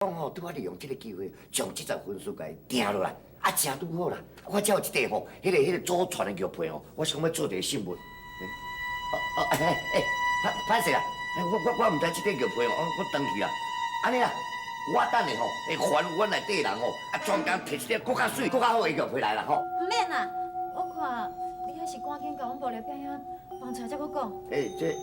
讲吼，拄好利用这个机会，将这10分数给定落来，啊，正拄好啦。我只有一块吼，迄个祖传的玉佩哦，我想要做一个新闻。歹势啦，我唔知这块玉佩哦，我登去啦。安尼啦，我等下吼会还阮内底人吼，啊，专工摕一个更较水、更较好的玉佩来啦吼。唔免啦，我看你还是赶紧甲阮无聊表兄帮出来才搁讲。这。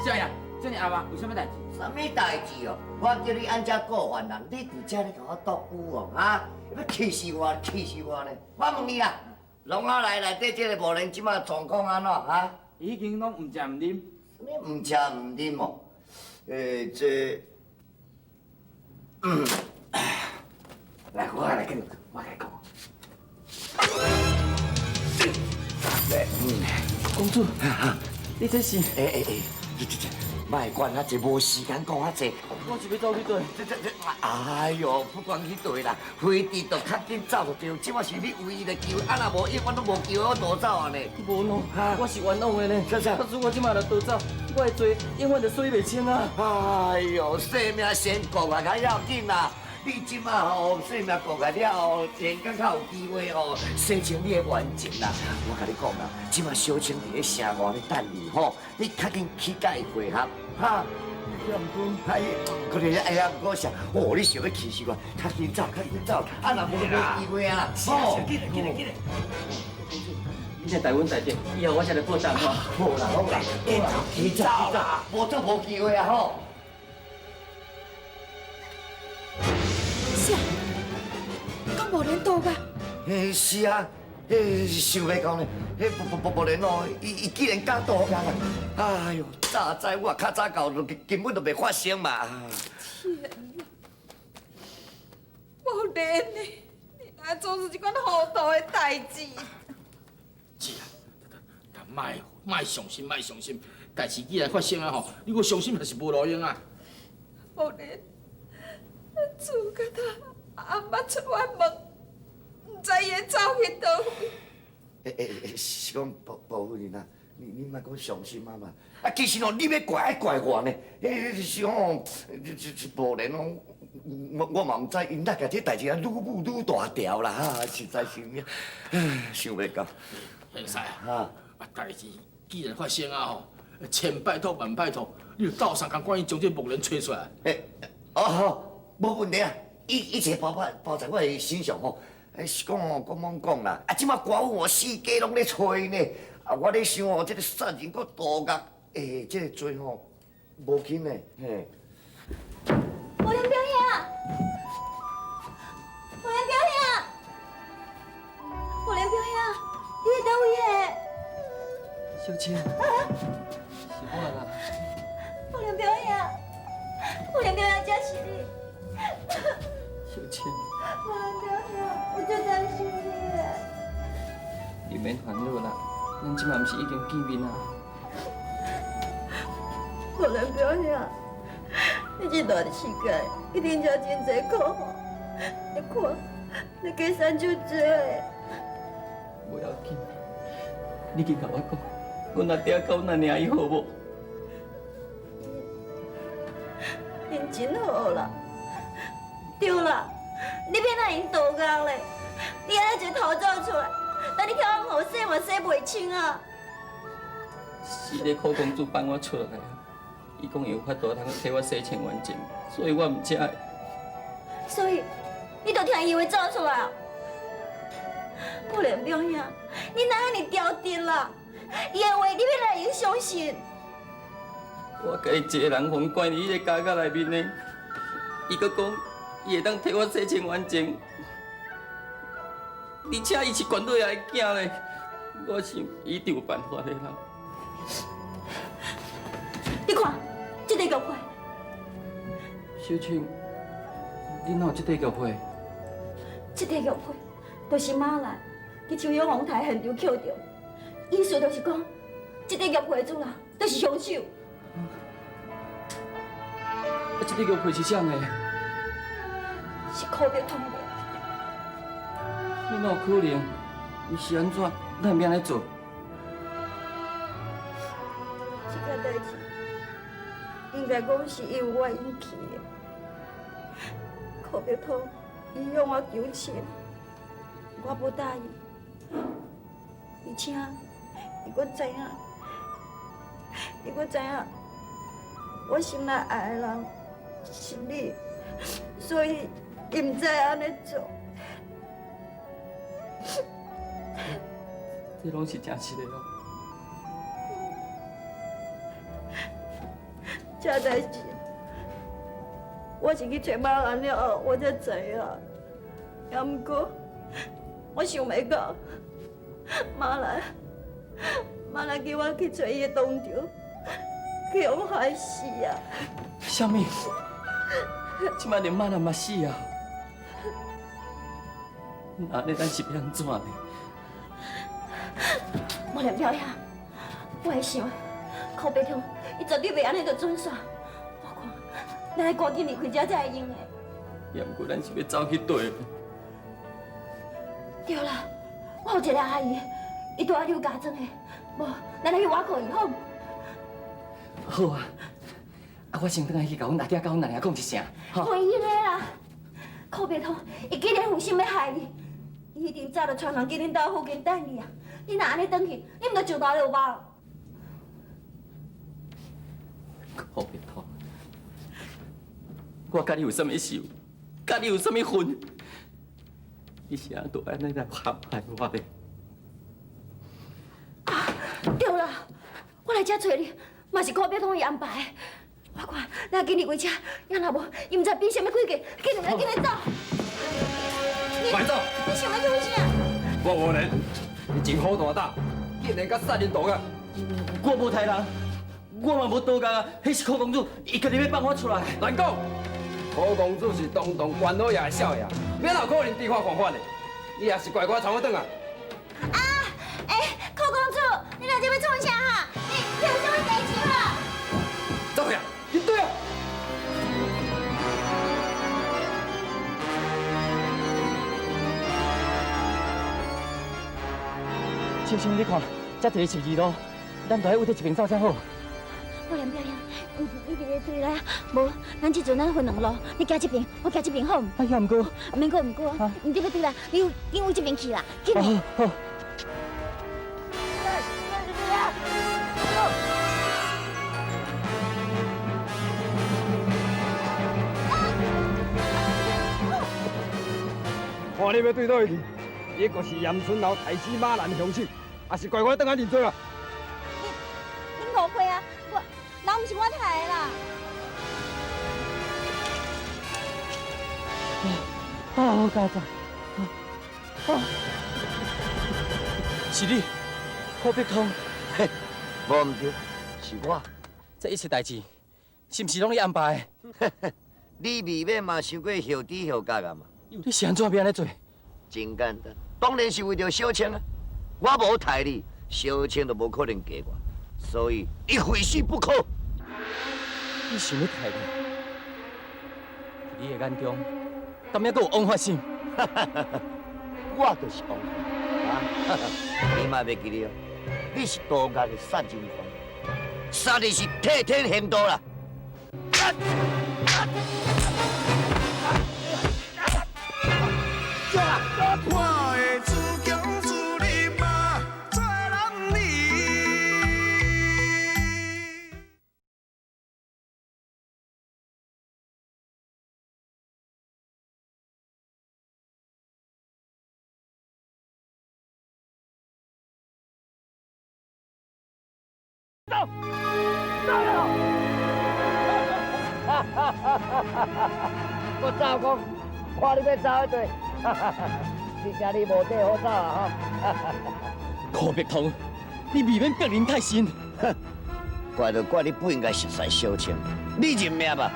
少爷，这你阿妈有啥物代志？啥物代志哦？我叫你安遮过犯人，你伫遮咧甲我捣鼓哦，啊！要气死我，气死我呢！我问你啦，龙仔内底这个无人即马状况安怎啊？已经拢唔食唔啉。什么唔食唔啉哦？这，来，我来跟你，我来讲。公主，你这是？这，卖管啊，这无时间讲啊这。我是要走去倒？哎呦，不管去倒啦，飞地就较紧走就对。即马是你唯一的机会，啊若无伊，我都无机会我逃走啊呢。无喏，我是冤枉的呢。啥？如果即马若逃走，我的罪永远就洗袂清啊。哎呦，性命先顾啊，较要紧啦。你即马吼性命顾来了后，人更较有机会哦，洗清你的冤情啦。我甲你讲啦，即马小青伫咧城外咧等你吼，你较紧去甲伊会合，哈。可能哎呀，不过想，哦，你想要气死我，较紧走，较紧走，啊，若无机会啊，哦，紧来。你先带阮带着，以后我才来报答吼。好啦，去走啦，无做无机会啊吼。是啊，讲无人倒吧？是啊，想袂到呢，无然哦，伊竟然敢倒人啊！哎呦，早知我较早到，根本就袂发生嘛。天哪，无然呢，你哪做出这款糊涂的代志？是啊，卖伤心，代志既然发生啊吼，你搁伤心也是无路用啊。无然，自甲他阿妈出远门，唔知伊走去倒位。是讲保夫人啊，你莫讲伤心啊嘛。啊，其实哦，你要怪我呢。是讲哦，无然哦，我嘛唔知，因那个这代志啊，愈大条啦哈，实在是命，想袂到。兄婿啊，代志既然发生啊吼，千拜托万拜托，你就斗相共赶紧将这木人找出来。无问题啊，一切包在我的身上吼。是讲哦，讲啦，啊，即马官府四家拢咧找呢，啊，我咧想哦，这个杀人搁盗窃，这个罪吼无轻呢，嘿。无人表兄，无人表兄，无人表兄，你在倒位诶？小青，是我啦。无人表兄，无人表兄，这是你。小青。无人表兄，我最担心你了。你免烦恼啦，咱即嘛毋是已经见面啊？无人表兄，你这段时间一定吃真济苦吼。你看，你计算就多的。不要紧，你去甲我讲，我若爹到那领伊好无？因真好啦，对啦，你免让因倒工咧，你安尼就逃走出来，但你叫我好洗嘛洗袂清啊。是咧苦公主放我出来啊！伊讲有法度通替我洗清冤情，所以我毋才会。所以，你就听伊话走出来啊？不能表兄，你哪安尼刁定啦？伊的话你要让因相信。我甲伊一个人封关伫迄个家家内面呢，伊阁讲伊会当替我洗清冤情，而且伊是管队的囝呢。我想伊一定有办法的啦。你看，这块玉佩，小青，你哪有这块玉佩？这块玉佩就是马兰伫秋阳王台现场捡到，意思就是讲，这个玉佩主啦，就是凶手。这个玉佩是谁的？是柯碧通的。你哪有可能？伊是安怎？咱免来做？这件代志应该讲是因为我引起的。柯碧通伊向我求情，我无答应，而且伊阁知影，我心内爱的人是你，所以伊唔知安尼做。这拢是真实的哦。这代志，我是去找马兰了后，我才知影。也毋过，我想袂到，马兰叫我去找伊的当场，去互害死啊！什么？即摆连马兰嘛死啊！那咱是要安怎呢？莫连表兄，我会想，柯碧通伊绝对袂安尼就准煞。我看，咱来赶紧离开这才会用的。也毋过咱是要走去对。对啦，我有一个阿姨，伊住喺刘家庄的，无，咱来去挖苦伊好。好啊，我先转来去甲阮阿爹、甲阮奶奶讲一声，吼。袂用的啦，柯碧通伊既然有心要害你，伊一定早就传人去恁兜附近等你啊！你若安尼转去，你毋就上大落吧？柯碧通，我甲你有啥物仇？甲你有啥物恨？你是安怎安尼来陷害我的？啊，对啦，我来遮找你，嘛是柯碧通伊安排的。我看，咱紧离开车，要若无，伊毋知变什么诡计，紧来走。快走！你想要做啥？我无能，你真好大胆，竟然甲杀人毒啊！我无杀人，我嘛无盗啊！迄是柯公主，伊家己要放我出来。难讲，柯公主是当官老爷的少爷，免有可能知法犯法的。你也是怪我传我转啊！柯公主，你来这边创啥哈？你有啥物代志啊？走开啊！你对啊！小心你看，遮一个是二路，咱就喺为着一边走才好。我连表兄，你直接对来啊！无，咱这阵咱分两路，你行这边，我行这边好。哎呀，唔过，免过，你这边对来，你往这边去啦，去啦。好。看你要对倒去，你个是盐村楼大司马兰凶手，也是怪我当下认罪啊！你误会啊，人毋是我杀的啦。好佳哉！是你，柯碧通。嘿，无唔对，是我。这一切代志，是毋是拢你安排的？你未免嘛想过后知后觉啊嘛？你是安怎要安尼做？真简单，当然是为着小青啊！我无杀你，小青就无可能嫁我，所以伊非死不可。你想要杀我？在你的眼中，敢还阁有枉法性？我就是王啊！你嘛袂记得哦，你是刀家的杀人狂，杀的是替天行道啦！我的自强自立嘛，做人理。我走讲，看你要走迄对，你惊你无地好走啊吼！柯碧通，你未免逼人太甚。怪就怪你不应该熟悉小青，你认命吧！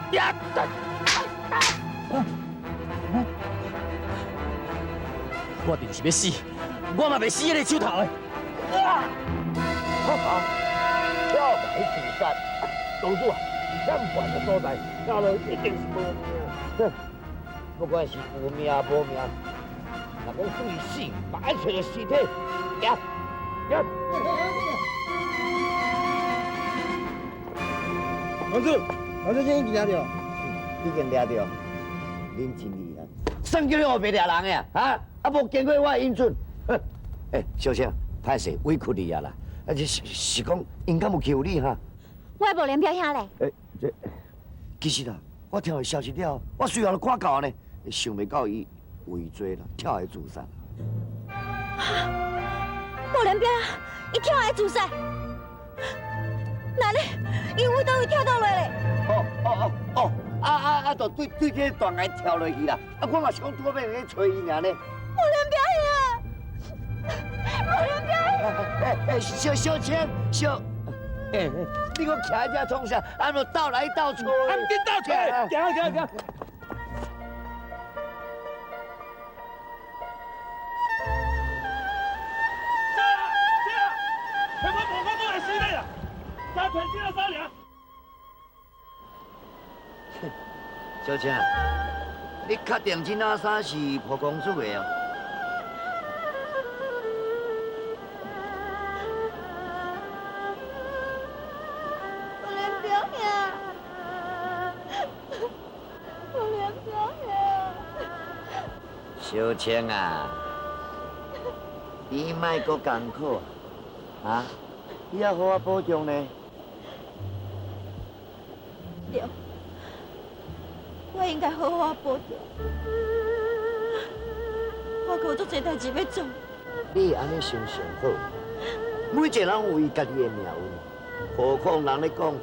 我就是要死，我嘛袂死喺你手头的。自杀。公主啊，这么悬的所在，到了一定是无命。哼，不管是有命无命，若讲对死，嘛爱找着尸体，行，行。王主，王主今已经抓到，已经抓到，恁真厉害，算叫你后边抓人呀，啊，啊无经过我的允准，哼，小姐，歹势委屈你啊啦，是讲因敢有欺负你哈？我无连表兄嘞。其实啦，我听到消息了，我随后就赶到呢，想袂到伊畏罪啦，跳海自杀。无连表兄，伊跳海自杀。那呢？伊为倒位跳倒落嘞？就对这断崖跳落去啦！我嘛想拖要去找伊尔呢。无连表兄，无连表兄。小青，你搁徛喺遮创啥？俺就斗来斗去，俺唔跟斗去，行。小青，你确定这件衫是蒲公主的哦？无连表兄，无连表兄。小青啊，你莫搁艰苦啊！你要好好保重呢。对，我应该好好保重。我还有足侪代志要做。你安尼想上好，每一个人有伊家己的命运，何况人咧讲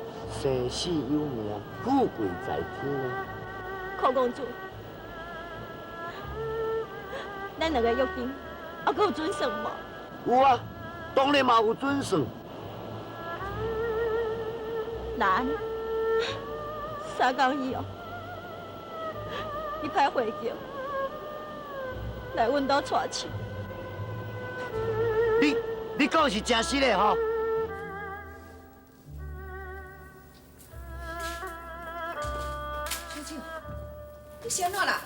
生死有命，富贵在天呢？寇公主，咱两个约定，还佫有准算无？有啊，当然嘛有准算。那安尼，3天以后，你派回叫来阮兜娶亲。你讲是真实的吼？小青，你是安怎啦？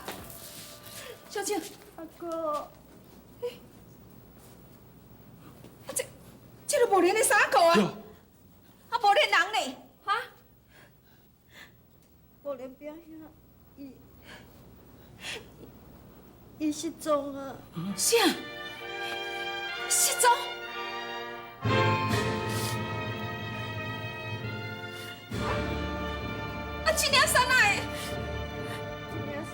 小青，阿哥，这个无连的衫裤啊，啊无连人呢，哈？无连表兄，伊失踪啊！啥？失踪？啊，这领衫哪会？这领衫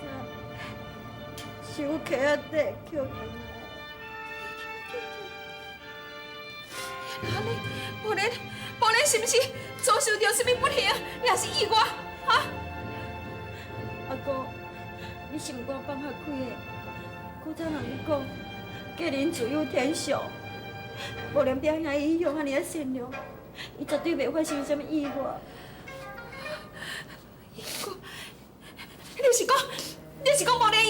是我客仔底捡来。安尼，无连是不是遭受到什么不幸，也是意外？哈？阿哥，你心肝放较开的，古早人讲，家人自有天相。无连表兄伊向安尼啊善良，伊绝对袂发生什么意外。你是讲无连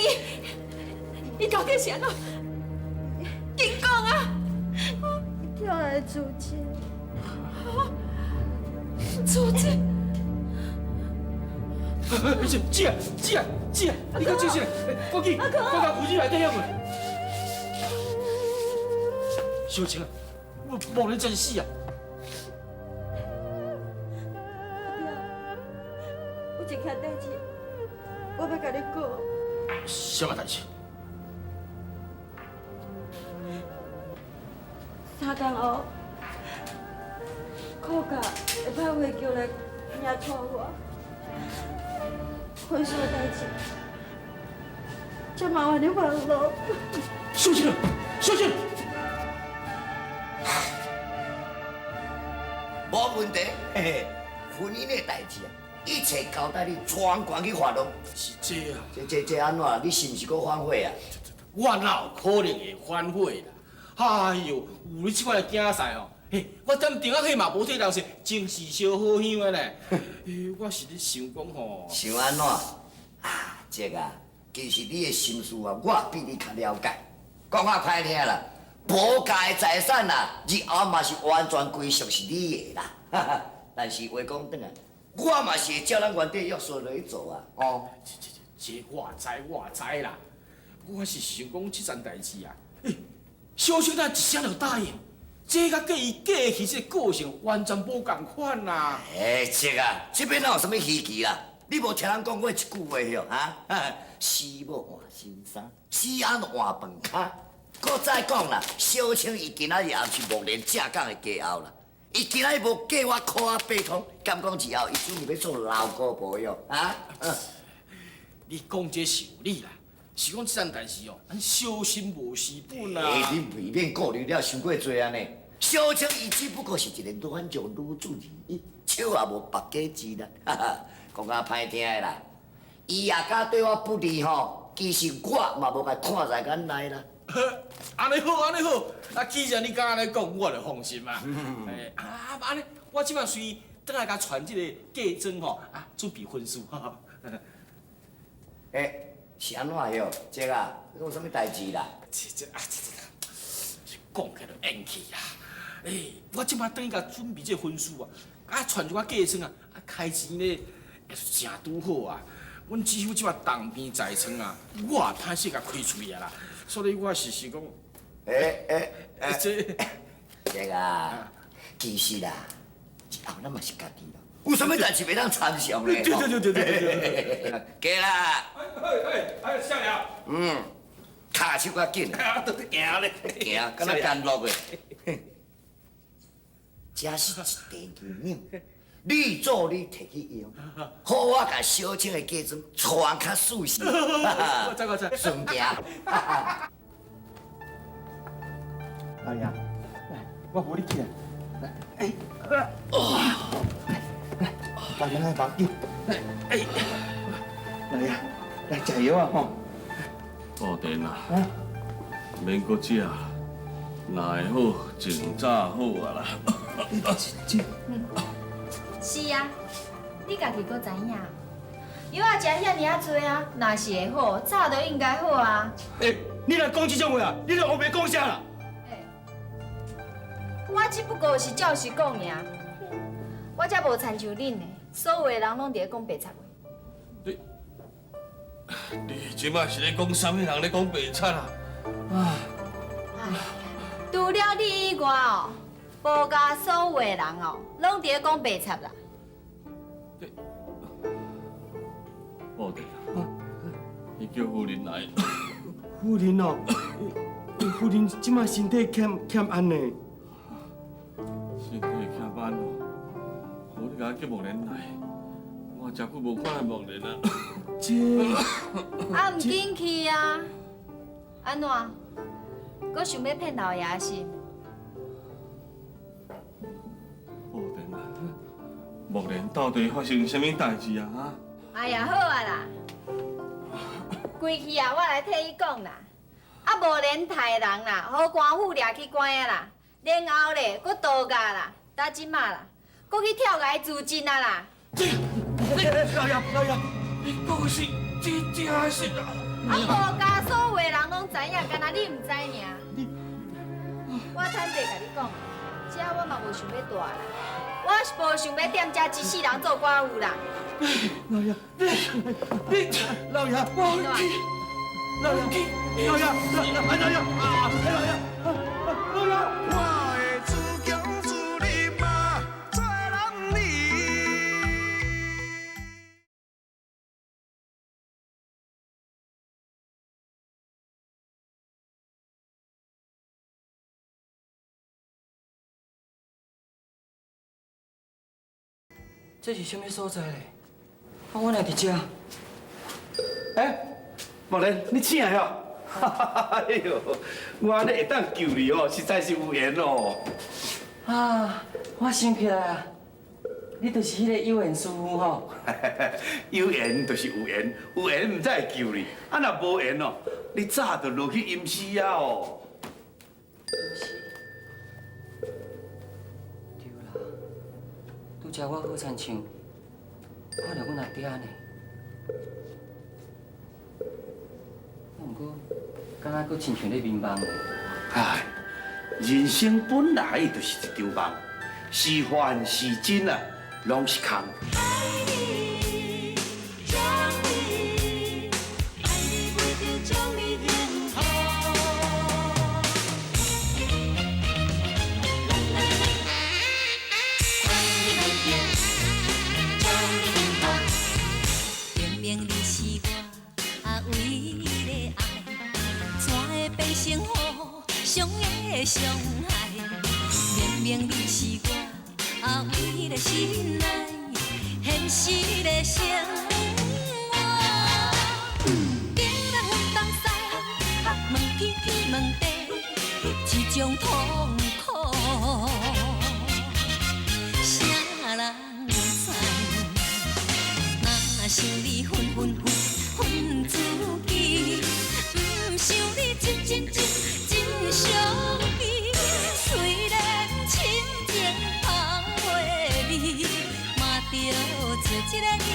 伊到底是安怎？紧讲啊！伊跳来自尽。自尽？姐，你快醒醒来！赶紧，赶到护士内底遐问。小青啊，无人真死啊！有一件代志，我要甲你讲。什么代志3天后，寇家会派回叫来领娶我。婚事的代志，真麻烦你帮我。小青，无问题，嘿嘿，婚姻的代志啊，一切交代你全权去发动。是这啊！这安怎？你是毋是搁反悔啊？我哪有可能会反悔啦？哎呦，有你这款的囝婿哦，嘿，我踮顶仔迄嘛无替人说，真是小好香的呢。我是咧想讲吼，想安怎？啊，这啊，其实你的心思啊，我比你较了解。讲较歹听啦，保家的财产啊，日后嘛是完全归属是你的啦。但是话讲转来，我嘛是会照咱原底约束落去做啊。哦，这我知啦。我是想讲这件代志啊，小青咱一声就答应，这甲计伊假去这个性完全无共款啦。这啊，这边哪有什么稀奇啦？你无听人讲过一句话哟，死要换新衫，死安换饭卡。搁再讲啦，小青伊今仔日也毋是木莲正港的家后啦，伊今仔日无叫我靠啊八通，敢讲以后伊准备要做老姑婆哟，你讲这是有理啦，是讲这件代志哦，咱小心无事本啦。你未免顾虑了伤过多安尼。小青伊只不过是一个软弱女子而已，手也无别家之力，讲较歹听的啦。伊也敢对我不利吼，其实我嘛无甲看在眼内啦。安尼好，安尼好。啊，既然你敢安尼讲，我就放心嘛。安尼，我即摆随倒来甲传这个嫁妆吼，准备婚书。是安怎哟？这啊，你有啥物代志啦？这讲起来就硬气啊！我即摆等于甲准备这婚书传一寡嫁妆开钱咧，也是真拄好啊。阮姊夫即摆当兵在床我也歹势甲开除啊啦。所以我是讲，这个其实啦，以后咱嘛是家己啦，有啥物代志袂当参详咧？对。加啦！少爷。骹手较紧啊！都行咧，行，敢若甘露的。这是一地奇妙，你做你摕去用，好我甲小青的家妆传较舒适。我知。顺行。老爷，来，我扶你起来。来，慢慢来，别紧。老爷，来加油啊！吼。布丁啊，免搁食啦，若会好，尽早好啊啦。是啊，你家己搁知影，药啊食遐尔啊多啊，若是会好，早就应该好啊。你若讲这种话你就后面讲啥啦？我只不过是照实讲尔，我才无参像恁的，所有的人拢伫咧讲白贼话。你即摆是咧讲啥物人咧讲白贼啊？除了你以外无甲所有的人拢伫咧讲白贼啦。布丁啊，你叫夫人来。夫人哦，夫人即摆身体欠安呢。身体欠安哦，好你甲叫木莲来，我真久无看到木莲啊。唔紧去啊！安怎？搁想要骗老爷是？布丁啊，木莲到底发生啥物代志啊？哎呀，好啊啦，规气我来替伊讲啦。无连杀人啦，互官府掠去关啊啦，然后咧，搁倒架啦，打即马啦，搁去跳崖自尽啊啦。老爷，你讲是这还是啊？无甲所有的人拢知影，干那你唔知尔。我坦白甲你讲，这我嘛无想要大啦，我是无想要踮遮一世人做寡妇啦。老爷，老爷，我的自强自立嘛，做人理。这是什么所在嘞？我哪伫遮？木莲，你醒了？哎呦，我安尼会当救你哦，实在是有缘哦。我想起来啊，你就是迄个有缘师傅吼。有缘就是有缘，有缘唔才会救你。若无缘哦，你早就落去阴司啊哦。对啦，拄则我好亲像看到阮阿爹呢。不过，敢若佫亲像咧眠梦。唉，人生本来就是一场梦，是幻是真啊，拢是空。明明你是我唯一的爱，怎会变成相的伤害？明明你是我唯一的心爱，现实的生活。别人分东西，问天天问地，一种痛苦。啥人知？若想你分分分分自己，不想你真真真真伤悲。虽然深情香花味，嘛着做一个。